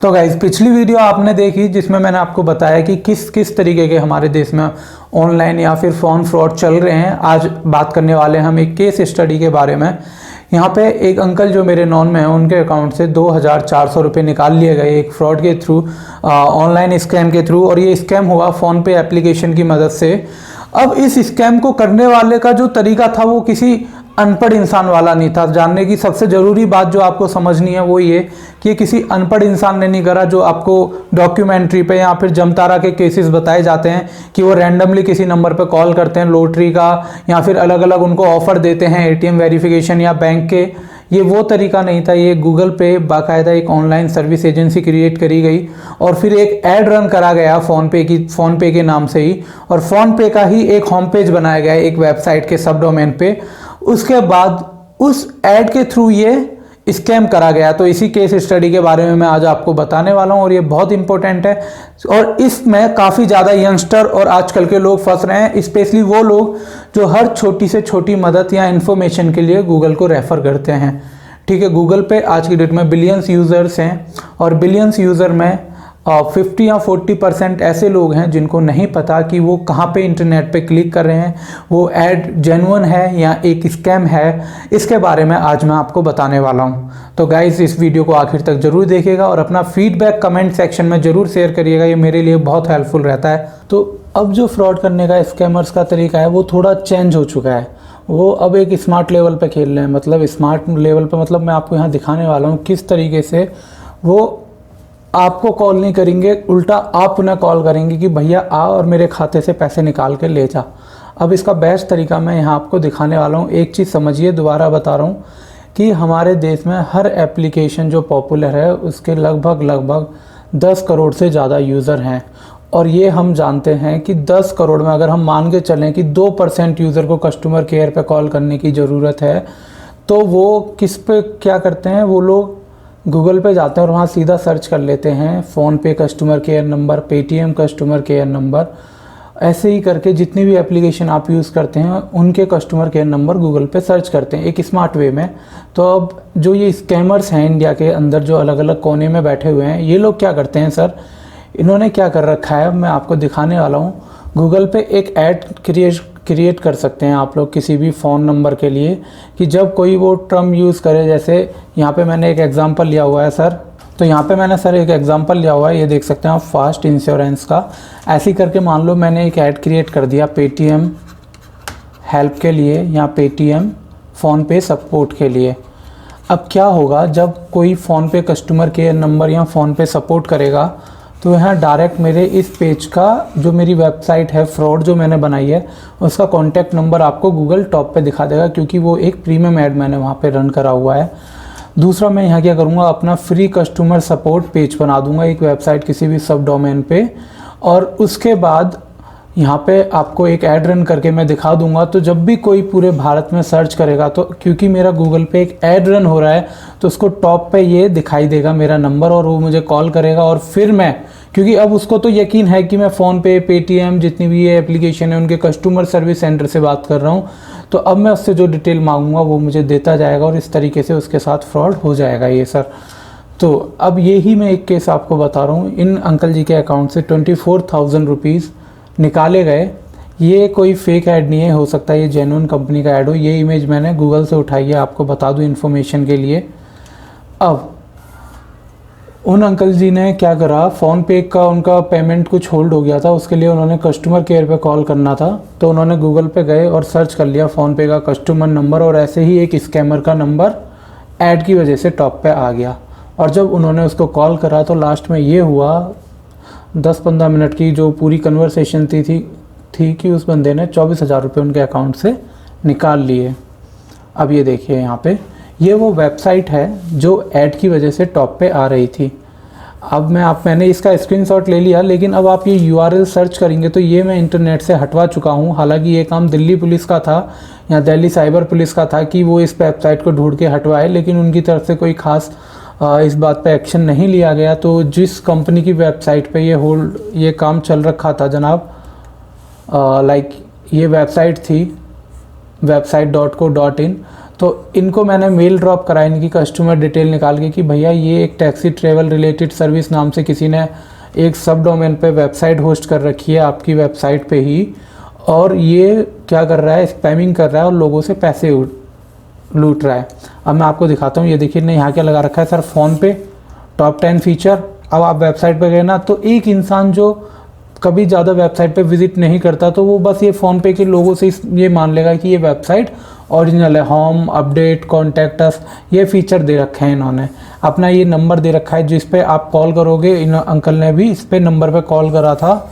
तो गाइज पिछली वीडियो आपने देखी जिसमें मैंने आपको बताया कि किस किस तरीके के हमारे देश में ऑनलाइन या फिर फ़ोन फ्रॉड चल रहे हैं। आज बात करने वाले हैं हम एक केस स्टडी के बारे में। यहाँ पे एक अंकल जो मेरे नॉन में हैं उनके अकाउंट से 2400 रुपये निकाल लिए गए एक फ्रॉड के थ्रू, ऑनलाइन स्कैम के थ्रू। और ये स्कैम हुआ फ़ोनपे एप्लीकेशन की मदद से। अब इस स्कैम को करने वाले का जो तरीका था वो किसी अनपढ़ इंसान वाला नहीं था। जानने की सबसे ज़रूरी बात जो आपको समझनी है वो ये कि ये किसी अनपढ़ इंसान ने नहीं करा। जो आपको डॉक्यूमेंट्री पे या फिर जमतारा के केसेस बताए जाते हैं कि वो रैंडमली किसी नंबर पे कॉल करते हैं लॉटरी का, या फिर अलग अलग उनको ऑफर देते हैं एटीएम वेरिफिकेशन या बैंक के, ये वो तरीका नहीं था। ये गूगल पे बाकायदा एक ऑनलाइन सर्विस एजेंसी क्रिएट करी गई और फिर एक ऐड रन करा गया फ़ोनपे के नाम से ही, और फ़ोनपे का ही एक होम पेज बनाया गया एक वेबसाइट के सब डोमेन पे। उसके बाद उस ऐड के थ्रू ये स्कैम करा गया। तो इसी केस स्टडी के बारे में मैं आज आपको बताने वाला हूं और ये बहुत इंपॉर्टेंट है। और इसमें काफ़ी ज़्यादा यंगस्टर और आजकल के लोग फंस रहे हैं, स्पेशली वो लोग जो हर छोटी से छोटी मदद या इन्फॉर्मेशन के लिए गूगल को रेफ़र करते हैं। ठीक है, गूगल पे आज की डेट में बिलियंस यूज़र्स हैं और बिलियंस यूज़र में 50 या 40% ऐसे लोग हैं जिनको नहीं पता कि वो कहाँ पे इंटरनेट पे क्लिक कर रहे हैं, वो ऐड जेन्युइन है या एक स्कैम है। इसके बारे में आज मैं आपको बताने वाला हूँ। तो गाइस इस वीडियो को आखिर तक जरूर देखिएगा और अपना फीडबैक कमेंट सेक्शन में ज़रूर शेयर करिएगा, ये मेरे लिए बहुत हेल्पफुल रहता है। तो अब जो फ्रॉड करने का स्कैमर्स का तरीका है वो थोड़ा चेंज हो चुका है। वो अब एक स्मार्ट लेवल पर खेल रहे हैं। मतलब स्मार्ट लेवल पर मतलब मैं आपको यहाँ दिखाने वाला हूँ किस तरीके से वो आपको कॉल नहीं करेंगे, उल्टा आप उन्हें कॉल करेंगे कि भैया आ और मेरे खाते से पैसे निकाल के ले जा। अब इसका बेस्ट तरीका मैं यहाँ आपको दिखाने वाला हूँ। एक चीज़ समझिए, दोबारा बता रहा हूँ कि हमारे देश में हर एप्लीकेशन जो पॉपुलर है उसके लगभग 10 करोड़ से ज़्यादा यूज़र हैं। और ये हम जानते हैं कि 10 करोड़ में अगर हम मान के चलें कि 2% यूज़र को कस्टमर केयर पे कॉल करने की ज़रूरत है, तो वो किस पे क्या करते हैं, वो लोग गूगल पे जाते हैं और वहाँ सीधा सर्च कर लेते हैं PhonePe customer care number, Paytm customer care number, ऐसे ही करके जितनी भी एप्लीकेशन आप यूज़ करते हैं उनके कस्टमर केयर नंबर गूगल पे सर्च करते हैं एक स्मार्ट वे में। तो अब जो ये स्कैमर्स हैं इंडिया के अंदर जो अलग अलग कोने में बैठे हुए हैं, ये लोग क्या करते हैं सर, इन्होंने क्या कर रखा है मैं आपको दिखाने वाला हूँ। गूगल पे एक ऐड क्रिएट कर सकते हैं आप लोग किसी भी फ़ोन नंबर के लिए कि जब कोई वो टर्म यूज़ करे, जैसे यहाँ पे मैंने एक एग्जांपल लिया हुआ है सर। तो यहाँ पे मैंने सर एक एग्जांपल लिया हुआ है, ये देख सकते हैं आप, फास्ट इंश्योरेंस का। ऐसे करके मान लो मैंने एक ऐड क्रिएट कर दिया पेटीएम हेल्प के लिए या पेटीएम फ़ोनपे सपोर्ट के लिए। अब क्या होगा, जब कोई फ़ोनपे कस्टमर केयर नंबर या फ़ोनपे सपोर्ट करेगा तो यहाँ डायरेक्ट मेरे इस पेज का जो मेरी वेबसाइट है फ्रॉड जो मैंने बनाई है उसका कॉन्टैक्ट नंबर आपको गूगल टॉप पे दिखा देगा, क्योंकि वो एक प्रीमियम ऐड मैंने वहाँ पे रन करा हुआ है। दूसरा मैं यहाँ क्या करूँगा, अपना फ्री कस्टमर सपोर्ट पेज बना दूँगा एक वेबसाइट किसी भी सब डोमेन पे, और उसके बाद यहाँ पे आपको एक ऐड रन करके मैं दिखा दूंगा। तो जब भी कोई पूरे भारत में सर्च करेगा तो क्योंकि मेरा गूगल पे एक ऐड रन हो रहा है तो उसको टॉप पे ये दिखाई देगा मेरा नंबर और वो मुझे कॉल करेगा। और फिर मैं, क्योंकि अब उसको तो यकीन है कि मैं फ़ोनपे पेटीएम जितनी भी ये एप्लीकेशन है उनके कस्टमर सर्विस सेंटर से बात कर रहा हूँ, तो अब मैं उससे जो डिटेल मांगूंगा वो मुझे देता जाएगा और इस तरीके से उसके साथ फ्रॉड हो जाएगा ये सर। तो अब यही मैं एक केस आपको बता रहा हूँ। इन अंकल जी के अकाउंट से 24,000 रुपीज़ निकाले गए। ये कोई फेक ऐड नहीं है, हो सकता है ये जेन्युइन कंपनी का ऐड हो। ये इमेज मैंने गूगल से उठाई है, आपको बता दूं इन्फॉर्मेशन के लिए। अब उन अंकल जी ने क्या करा, फ़ोनपे का उनका पेमेंट कुछ होल्ड हो गया था, उसके लिए उन्होंने कस्टमर केयर पे कॉल करना था। तो उन्होंने गूगल पे गए और सर्च कर लिया फ़ोनपे का कस्टमर नंबर, और ऐसे ही एक स्कैमर का नंबर ऐड की वजह से टॉप पे आ गया। और जब उन्होंने उसको कॉल करा तो लास्ट में ये हुआ, 10-15 मिनट की जो पूरी कन्वर्सेशन थी कि उस बंदे ने 24,000 रुपये उनके अकाउंट से निकाल लिए। अब ये देखिए यहाँ पे, ये वो वेबसाइट है जो ऐड की वजह से टॉप पे आ रही थी। अब मैंने इसका स्क्रीनशॉट ले लिया, लेकिन अब आप ये URL सर्च करेंगे तो ये मैं इंटरनेट से हटवा चुका हूँ। हालांकि ये काम दिल्ली पुलिस का था या दिल्ली साइबर पुलिस का था कि वो इस वेबसाइट को ढूंढ के हटवाए, लेकिन उनकी तरफ से कोई खास इस बात पे एक्शन नहीं लिया गया। तो जिस कंपनी की वेबसाइट पे ये काम चल रखा था जनाब, लाइक ये वेबसाइट थी website.co.in, तो इनको मैंने मेल ड्रॉप करा इनकी कस्टमर डिटेल निकाल के कि भैया ये एक टैक्सी ट्रैवल रिलेटेड सर्विस नाम से किसी ने एक सब डोमेन पे वेबसाइट होस्ट कर रखी है आपकी वेबसाइट पे ही, और ये क्या कर रहा है, स्पैमिंग कर रहा है और लोगों से पैसे लूट रहा है। अब मैं आपको दिखाता हूँ, ये देखिए ने यहाँ क्या लगा रखा है सर, फ़ोन पे टॉप 10 फीचर। अब आप वेबसाइट पे गए ना, तो एक इंसान जो कभी ज़्यादा वेबसाइट पे विजिट नहीं करता, तो वो बस ये फ़ोन पे के लोगों से ये मान लेगा कि ये वेबसाइट ओरिजिनल है। होम, अपडेट, कॉन्टैक्ट अस, ये फीचर दे रखे हैं इन्होंने। अपना ये नंबर दे रखा है जिस पे आप कॉल करोगे। इन अंकल ने भी इस पे नंबर पे कॉल करा था,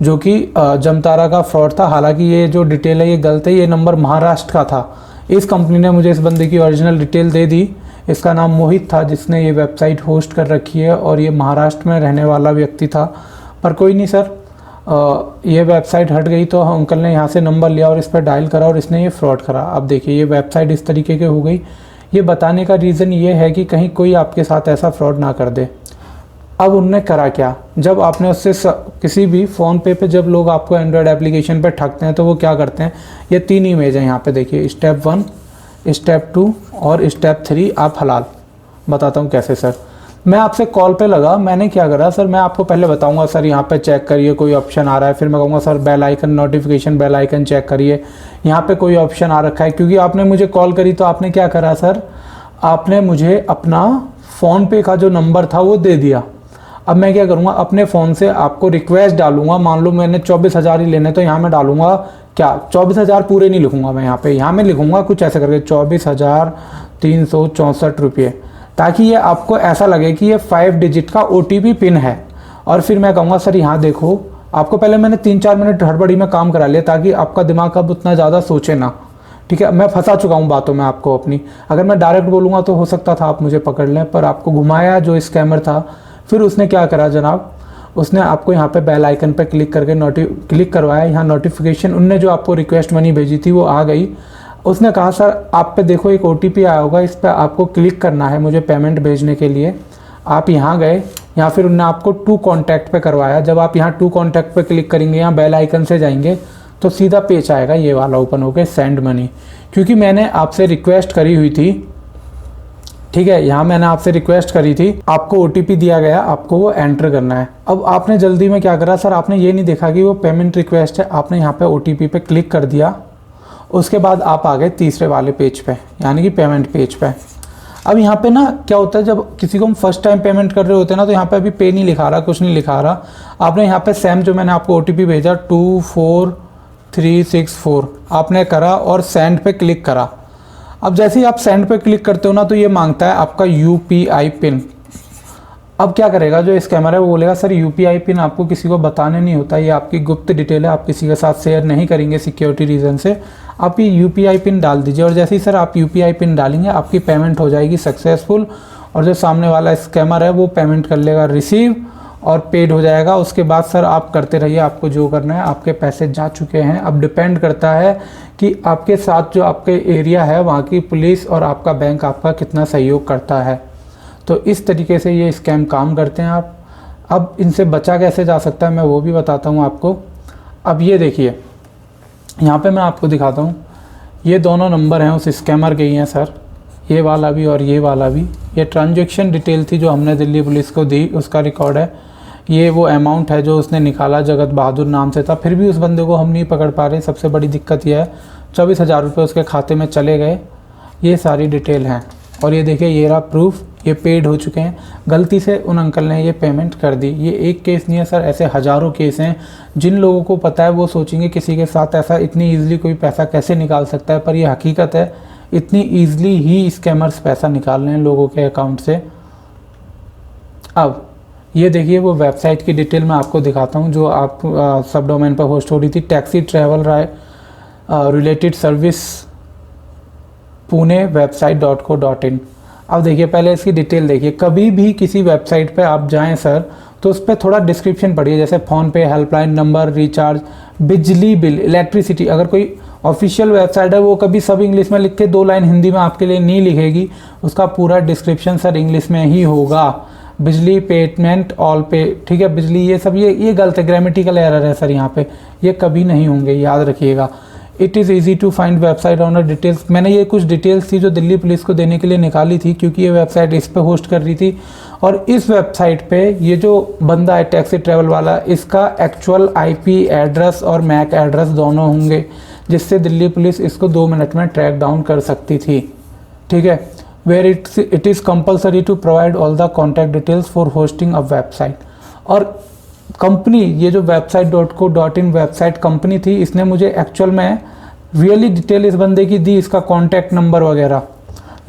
जो कि जमतारा का फ्रॉड था। हालांकि ये जो डिटेल है ये गलत है, ये नंबर महाराष्ट्र का था। इस कंपनी ने मुझे इस बंदे की ओरिजिनल डिटेल दे दी। इसका नाम मोहित था जिसने ये वेबसाइट होस्ट कर रखी है, और ये महाराष्ट्र में रहने वाला व्यक्ति था। पर कोई नहीं सर, ये वेबसाइट हट गई तो अंकल ने यहाँ से नंबर लिया और इस पर डायल करा और इसने ये फ्रॉड करा। अब देखिए ये वेबसाइट इस तरीके की हो गई। ये बताने का रीज़न ये है कि कहीं कोई आपके साथ ऐसा फ्रॉड ना कर दे। अब उनने करा क्या, जब आपने उससे किसी भी फ़ोन पे जब लोग आपको एंड्रॉयड एप्लीकेशन पे ठगते हैं तो वो क्या करते हैं, ये 3 इमेज हैं यहाँ पे देखिए, स्टेप 1, स्टेप 2 और स्टेप 3 आप हलाल। बताता हूँ कैसे सर। मैं आपसे कॉल पे लगा, मैंने क्या करा सर, मैं आपको पहले बताऊंगा सर यहाँ पे चेक करिए कोई ऑप्शन आ रहा है, फिर मैं कहूँगा sir bell icon, notification bell icon check करिए, यहाँ पे कोई ऑप्शन आ रखा है। क्योंकि आपने मुझे कॉल करी तो आपने क्या करा सर, आपने मुझे अपना फ़ोन पे का जो नंबर था वो दे दिया। अब मैं क्या करूँगा, अपने फ़ोन से आपको रिक्वेस्ट डालूंगा। मान लो मैंने 24,000 ही लेने, तो यहाँ मैं डालूंगा क्या, 24,000 पूरे नहीं लिखूंगा मैं यहाँ मैं लिखूंगा कुछ ऐसे करके 24,364 रुपये, ताकि ये आपको ऐसा लगे कि ये 5 डिजिट का OTP पिन है। और फिर मैं कहूँगा सर यहाँ देखो, आपको पहले मैंने 3-4 मिनट हड़बड़ी में काम करा लिया ताकि आपका दिमाग अब उतना ज़्यादा सोचे ना। ठीक है, मैं फंसा चुका हूँ बातों में आपको अपनी। अगर मैं डायरेक्ट बोलूँगा तो हो सकता था आप मुझे पकड़ लें, पर आपको घुमाया जो स्कैमर था। फिर उसने क्या करा जनाब, उसने आपको यहाँ पे बेल आइकन पे क्लिक करके क्लिक करवाया। यहाँ नोटिफिकेशन उनने जो आपको रिक्वेस्ट मनी भेजी थी वो आ गई। उसने कहा सर आप पे देखो एक OTP आया होगा, इस पर आपको क्लिक करना है मुझे पेमेंट भेजने के लिए। आप यहाँ गए, या फिर उन्होंने आपको टू कॉन्टैक्ट पे करवाया। जब आप यहाँ टू कॉन्टैक्ट पे क्लिक करेंगे, यहाँ बेल आइकन से जाएंगे तो सीधा पेज आएगा ये वाला ओपन होकर सेंड मनी। क्योंकि मैंने आपसे रिक्वेस्ट करी हुई थी, ठीक है, यहाँ मैंने आपसे रिक्वेस्ट करी थी, आपको OTP दिया गया, आपको वो एंटर करना है। अब आपने जल्दी में क्या करा सर, आपने ये नहीं देखा कि वो पेमेंट रिक्वेस्ट है, आपने यहाँ पे OTP पे क्लिक कर दिया। उसके बाद आप आ गए तीसरे वाले पेज पे, यानी कि पेमेंट पेज पे। अब यहाँ पे ना क्या होता है, जब किसी को हम फर्स्ट टाइम पेमेंट कर रहे होते हैं ना, तो यहाँ पे अभी पे नहीं लिखा रहा, कुछ नहीं लिखा रहा। आपने यहाँ पे सेम जो मैंने आपको OTP भेजा 24364 आपने करा और सेंड पे क्लिक करा। अब जैसे ही आप सेंड पे क्लिक करते हो ना, तो ये मांगता है आपका UPI पिन। अब क्या करेगा जो स्कैमर है, वो बोलेगा सर UPI पिन आपको किसी को बताने नहीं होता, ये आपकी गुप्त डिटेल है, आप किसी के साथ शेयर नहीं करेंगे सिक्योरिटी रीज़न से। आप ये UPI पिन डाल दीजिए, और जैसे ही सर आप UPI पिन डालेंगे आपकी पेमेंट हो जाएगी सक्सेसफुल, और जो सामने वाला स्कैमर है वो पेमेंट कर लेगा रिसीव और पेड हो जाएगा। उसके बाद सर आप करते रहिए, आपको जो करना है, आपके पैसे जा चुके हैं। अब डिपेंड करता है कि आपके साथ जो आपके एरिया है वहाँ की पुलिस और आपका बैंक आपका कितना सहयोग करता है। तो इस तरीके से ये स्कैम काम करते हैं आप। अब इनसे बचा कैसे जा सकता है मैं वो भी बताता हूँ आपको। अब ये देखिए यहाँ पे मैं आपको दिखाता हूँ, ये दोनों नंबर हैं उस स्कैमर के ही हैं सर, ये वाला भी और ये वाला भी। ये ट्रांजैक्शन डिटेल थी जो हमने दिल्ली पुलिस को दी, उसका रिकॉर्ड है। ये वो अमाउंट है जो उसने निकाला, जगत बहादुर नाम से था, फिर भी उस बंदे को हम नहीं पकड़ पा रहे। सबसे बड़ी दिक्कत यह है 24,000 रुपये उसके खाते में चले गए। ये सारी डिटेल हैं, और ये देखिए ये रहा प्रूफ, ये पेड हो चुके हैं। गलती से उन अंकल ने ये पेमेंट कर दी। ये एक केस नहीं है सर, ऐसे हज़ारों केस हैं। जिन लोगों को पता है वो सोचेंगे किसी के साथ ऐसा इतनी ईजिली कोई पैसा कैसे निकाल सकता है, पर ये हकीकत है, इतनी ईजिली ही स्कैमर्स पैसा निकाल रहे हैं लोगों के अकाउंट से। अब ये देखिए वो वेबसाइट की डिटेल मैं आपको दिखाता हूँ जो आप सब डोमेन पर होस्ट हो रही थी, taxi travel related service Pune website.co.in। अब देखिए पहले इसकी डिटेल देखिए। कभी भी किसी वेबसाइट पे आप जाएं सर, तो उस पर थोड़ा डिस्क्रिप्शन पढ़िए, जैसे फ़ोन पे, हेल्पलाइन नंबर, रिचार्ज, बिजली बिल, इलेक्ट्रिसिटी। अगर कोई ऑफिशियल वेबसाइट है वो कभी सब इंग्लिश में लिख के 2 लाइन हिंदी में आपके लिए नहीं लिखेगी, उसका पूरा डिस्क्रिप्शन सर इंग्लिश में ही होगा। बिजली पेमेंट ऑल पे, ठीक है, बिजली, ये सब ये गलत है, ग्रामेटिकल एरर है सर यहाँ पे, ये कभी नहीं होंगे, याद रखिएगा। It is easy to find website owner details. मैंने ये कुछ डिटेल्स थी जो दिल्ली पुलिस को देने के लिए निकाली थी, क्योंकि ये वेबसाइट इस पे होस्ट कर रही थी। और इस वेबसाइट पे ये जो बंदा है टैक्सी ट्रैवल वाला, इसका एक्चुअल आईपी एड्रेस और मैक एड्रेस दोनों होंगे, जिससे दिल्ली पुलिस इसको 2 मिनट में ट्रैक डाउन कर सकती थी। ठीक है। Where it is compulsory to provide all the contact details for hosting a website. और कंपनी, ये जो website.co.in वेबसाइट कंपनी थी, इसने मुझे एक्चुअल में रियली डिटेल इस बंदे की दी, इसका कॉन्टैक्ट नंबर वगैरह।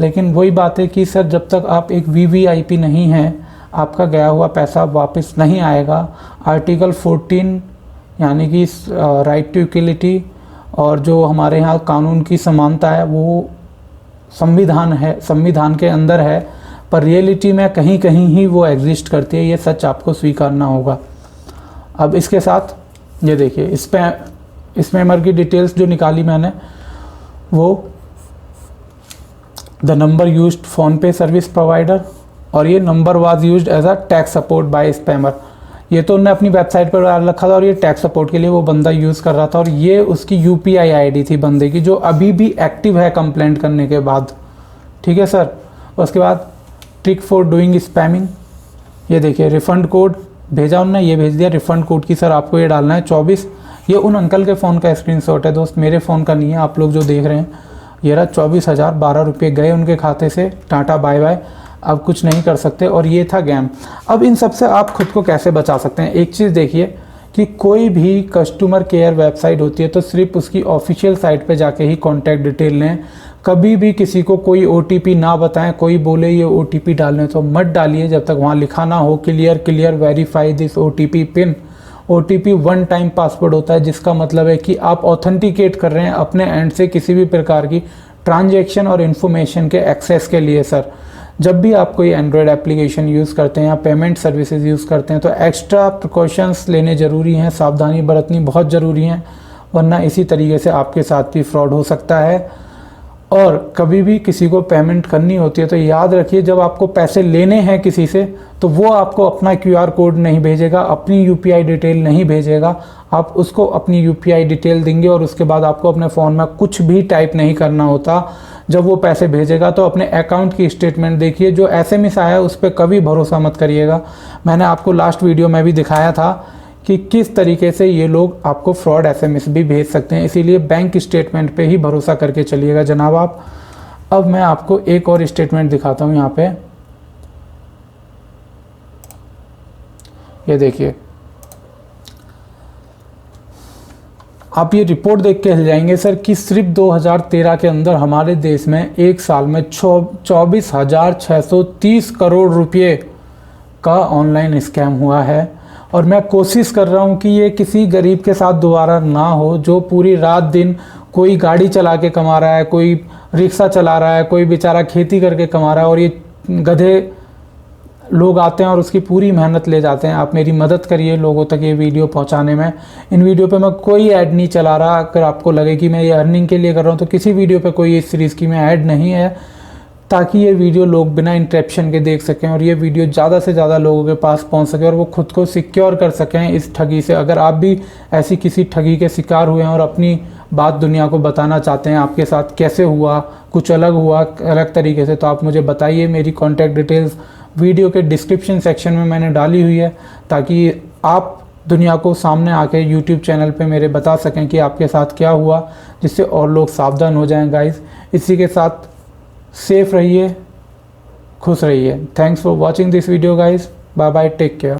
लेकिन वही बात है कि सर जब तक आप एक VVIP नहीं हैं, आपका गया हुआ पैसा वापस नहीं आएगा। आर्टिकल 14 यानी कि राइट टू इक्वलिटी और जो हमारे यहाँ कानून की समानता है वो संविधान के अंदर है, पर रियलिटी में कहीं कहीं ही वो एग्जिस्ट करती है। ये सच आपको स्वीकारना होगा। अब इसके साथ ये देखिए, स्पैमर की डिटेल्स जो निकाली मैंने, वो द नंबर यूज्ड फ़ोन पे सर्विस प्रोवाइडर, और ये number was used as a tax support by spammer. ये तो उन्होंने अपनी वेबसाइट पर डाल रखा था और ये टैक्स सपोर्ट के लिए वो बंदा यूज़ कर रहा था। और ये उसकी UPI ID थी बंदे की, जो अभी भी एक्टिव है कंप्लेंट करने के बाद। ठीक है सर। उसके बाद ट्रिक फॉर डूइंग स्पैमिंग, ये देखिए रिफ़ंड कोड भेजा उन्होंने, ये भेज दिया रिफ़ंड कोड की सर आपको ये डालना है 24। ये उन अंकल के फ़ोन का स्क्रीनशॉट है दोस्त, मेरे फ़ोन का नहीं है। आप लोग जो देख रहे हैं, ये रहा 24,012 रुपये गए उनके खाते से, टाटा बाय बाय, अब कुछ नहीं कर सकते। और ये था गेम। अब इन सब से आप खुद को कैसे बचा सकते हैं? एक चीज़ देखिए कि कोई भी कस्टमर केयर वेबसाइट होती है तो सिर्फ उसकी ऑफिशियल साइट पे जाके ही कॉन्टैक्ट डिटेल लें। कभी भी किसी को कोई OTP ना बताएं। कोई बोले ये OTP डालने तो मत डालिए जब तक वहाँ लिखा ना हो clear verify this OTP pin. OTP 1 time password होता है, जिसका मतलब है कि आप ऑथेंटिकेट कर रहे हैं अपने एंड से किसी भी प्रकार की ट्रांजैक्शन और इन्फॉर्मेशन के एक्सेस के लिए। सर जब भी आप कोई एंड्रॉयड एप्लीकेशन यूज़ करते हैं या पेमेंट सर्विसेज यूज़ करते हैं तो एक्स्ट्रा प्रिकॉशंस लेने ज़रूरी हैं, सावधानी बरतनी बहुत ज़रूरी है, वरना इसी तरीके से आपके साथ भी फ्रॉड हो सकता है। और कभी भी किसी को पेमेंट करनी होती है तो याद रखिए, जब आपको पैसे लेने हैं किसी से तो वो आपको अपना QR कोड नहीं भेजेगा, अपनी UPI डिटेल नहीं भेजेगा। आप उसको अपनी UPI डिटेल देंगे और उसके बाद आपको अपने फ़ोन में कुछ भी टाइप नहीं करना होता। जब वो पैसे भेजेगा तो अपने अकाउंट की स्टेटमेंट देखिए। जो SMS आया उस पर कभी भरोसा मत करिएगा। मैंने आपको लास्ट वीडियो में भी दिखाया था कि किस तरीके से ये लोग आपको फ्रॉड SMS भी भेज सकते हैं, इसीलिए बैंक स्टेटमेंट पे ही भरोसा करके चलिएगा जनाब आप। अब मैं आपको एक और स्टेटमेंट दिखाता हूँ यहाँ पे, ये देखिए। आप ये रिपोर्ट देख के हिल जाएंगे सर कि सिर्फ 2013 के अंदर हमारे देश में एक साल में 24,630 करोड़ रुपये का ऑनलाइन स्कैम हुआ है। और मैं कोशिश कर रहा हूँ कि ये किसी गरीब के साथ दोबारा ना हो, जो पूरी रात दिन कोई गाड़ी चला के कमा रहा है, कोई रिक्शा चला रहा है, कोई बेचारा खेती करके कमा रहा है, और ये गधे लोग आते हैं और उसकी पूरी मेहनत ले जाते हैं। आप मेरी मदद करिए लोगों तक ये वीडियो पहुंचाने में। इन वीडियो पे मैं कोई ऐड नहीं चला रहा। अगर आपको लगे कि मैं ये अर्निंग के लिए कर रहा हूँ तो किसी वीडियो पे कोई इस सीरीज़ की मैं ऐड नहीं है, ताकि ये वीडियो लोग बिना इंटरप्शन के देख सकें और ये वीडियो ज़्यादा से ज़्यादा लोगों के पास पहुंच सके और वो खुद को सिक्योर कर सकें इस ठगी से। अगर आप भी ऐसी किसी ठगी के शिकार हुए हैं और अपनी बात दुनिया को बताना चाहते हैं, आपके साथ कैसे हुआ, कुछ अलग हुआ अलग तरीके से, तो आप मुझे बताइए। मेरी कॉन्टैक्ट डिटेल्स वीडियो के डिस्क्रिप्शन सेक्शन में मैंने डाली हुई है, ताकि आप दुनिया को सामने आके यूट्यूब चैनल पे मेरे बता सकें कि आपके साथ क्या हुआ, जिससे और लोग सावधान हो जाएं गाइस। इसी के साथ सेफ रहिए, खुश रहिए। Thanks for watching this video guys. Bye bye, take care.